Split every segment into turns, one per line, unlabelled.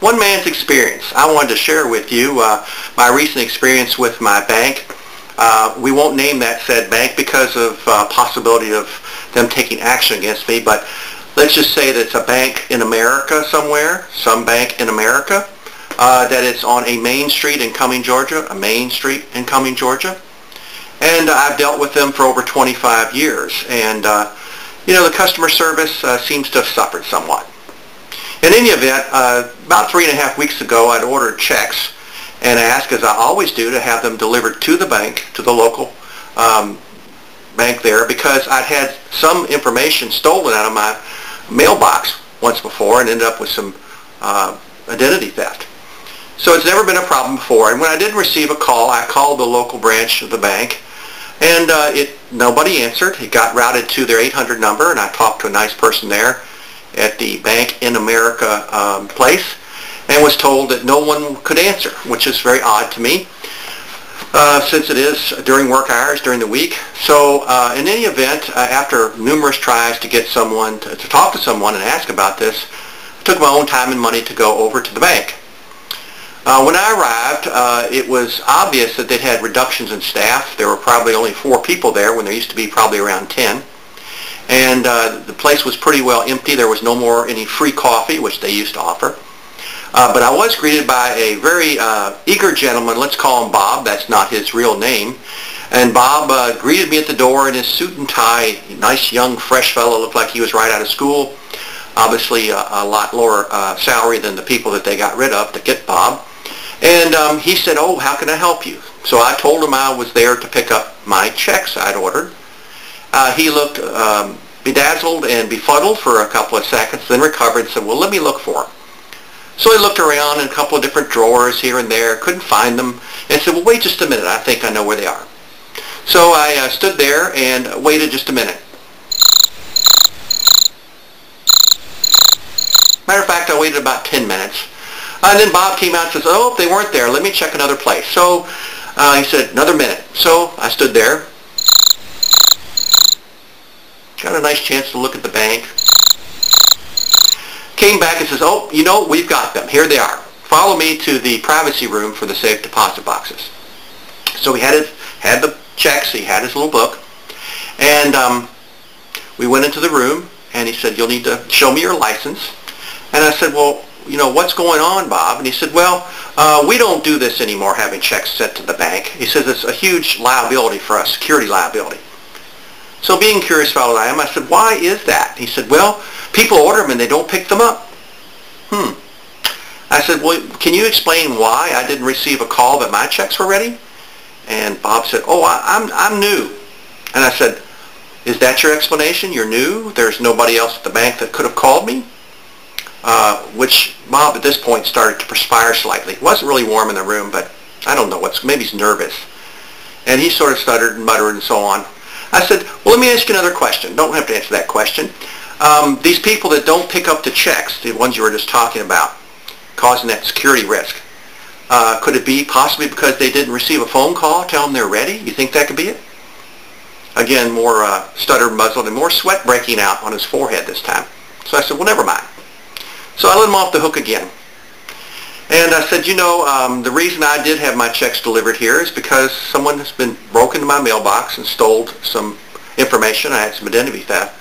One man's experience. I wanted to share with you my recent experience with my bank. We won't name that said bank because of possibility of them taking action against me, but let's just say that it's a bank in America somewhere, some bank in America, that it's on a main street in Cumming, Georgia, a main street in Cumming, Georgia. And I've dealt with them for over 25 years. And, the customer service seems to have suffered somewhat. In any event, about 3.5 weeks ago, I'd ordered checks and asked, as I always do, to have them delivered to the bank, to the local bank there, because I'd had some information stolen out of my mailbox once before and ended up with some identity theft. So it's never been a problem before. And when I didn't receive a call, I called the local branch of the bank, and nobody answered. It got routed to their 800 number, and I talked to a nice person there at the Bank in America place, and was told that no one could answer, which is very odd to me, since it is during work hours, during the week. So in any event, after numerous tries to get someone, to talk to someone and ask about this, I took my own time and money to go over to the bank. When I arrived, it was obvious that they'd had reductions in staff. There were probably only 4 people there when there used to be probably around 10. And the place was pretty well empty. There was no more any free coffee, which they used to offer. But I was greeted by a very eager gentleman. Let's call him Bob. That's not his real name. And Bob greeted me at the door in his suit and tie. Nice, young, fresh fellow. Looked like he was right out of school. Obviously a lot lower salary than the people that they got rid of to get Bob. And he said, "Oh, how can I help you?" So I told him I was there to pick up my checks I'd ordered. He looked bedazzled and befuddled for a couple of seconds, then recovered and said, "Well, let me look for them." So he looked around in a couple of different drawers here and there, couldn't find them, and said, "Well, wait just a minute. I think I know where they are." So I stood there and waited just a minute. Matter of fact, I waited about 10 minutes. And then Bob came out and says, "Oh, they weren't there. Let me check another place." So he said, "Another minute." So I stood there. Got a nice chance to look at the bank. Came back and says, "Oh, we've got them. Here they are. Follow me to the privacy room for the safe deposit boxes." So he had the checks. He had his little book. And we went into the room, and he said, "You'll need to show me your license." And I said, "Well, what's going on, Bob?" And he said, "Well, we don't do this anymore, having checks sent to the bank." He says, "It's a huge liability for us, security liability." So being curious fellow that I am, I said, "Why is that?" He said, "Well, people order them and they don't pick them up." I said, "Well, can you explain why I didn't receive a call that my checks were ready?" And Bob said, "Oh, I'm new." And I said, "Is that your explanation? You're new? There's nobody else at the bank that could have called me?" Which Bob at this point started to perspire slightly. It wasn't really warm in the room, but I don't know maybe he's nervous. And he sort of stuttered and muttered and so on. I said, "Well, let me ask you another question." Don't have to answer that question. These people that don't pick up the checks, the ones you were just talking about, causing that security risk, could it be possibly because they didn't receive a phone call telling them they're ready? You think that could be it? Again, more stuttered, muzzled, and more sweat breaking out on his forehead this time. So I said, "Well, never mind." So I let him off the hook again. And I said, the reason I did have my checks delivered here is because someone has been broken into my mailbox and stole some information. I had some identity theft.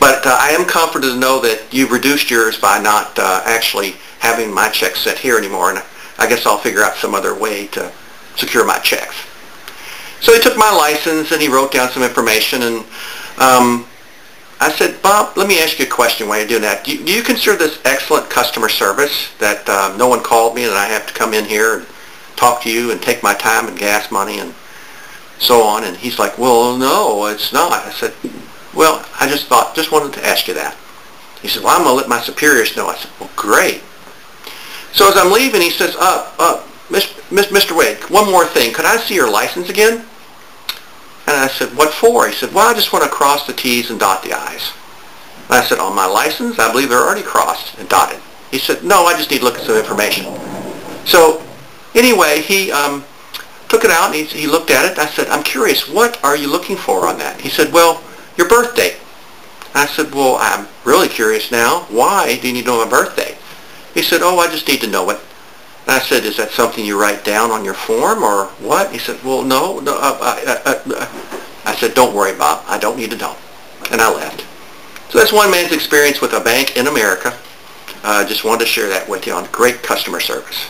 But I am comforted to know that you've reduced yours by not actually having my checks sent here anymore. And I guess I'll figure out some other way to secure my checks. So he took my license and he wrote down some information. And I said, "Bob, let me ask you a question while you're doing that. Do you consider this excellent customer service, that no one called me and I have to come in here and talk to you and take my time and gas money and so on?" And he's like, "Well, no, it's not." I said, "Well, I just wanted to ask you that." He said, "Well, I'm going to let my superiors know." I said, "Well, great." So as I'm leaving, he says, Mr. Wade, one more thing. Could I see your license again?" And I said, "What for?" He said, "Well, I just want to cross the T's and dot the I's." And I said, "On my license? I believe they're already crossed and dotted." He said, "No, I just need to look at some information." So anyway, he took it out and he looked at it. I said, "I'm curious, what are you looking for on that?" He said, "Well, your birth date." I said, "Well, I'm really curious now. Why do you need to know my birth date?" He said, oh, I just need to know it. And I said, is that something you write down on your form or what? He said, well, no. I said, don't worry, Bob. I don't need to know. And I left. So that's one man's experience with a bank in America. I just wanted to share that with you on great customer service.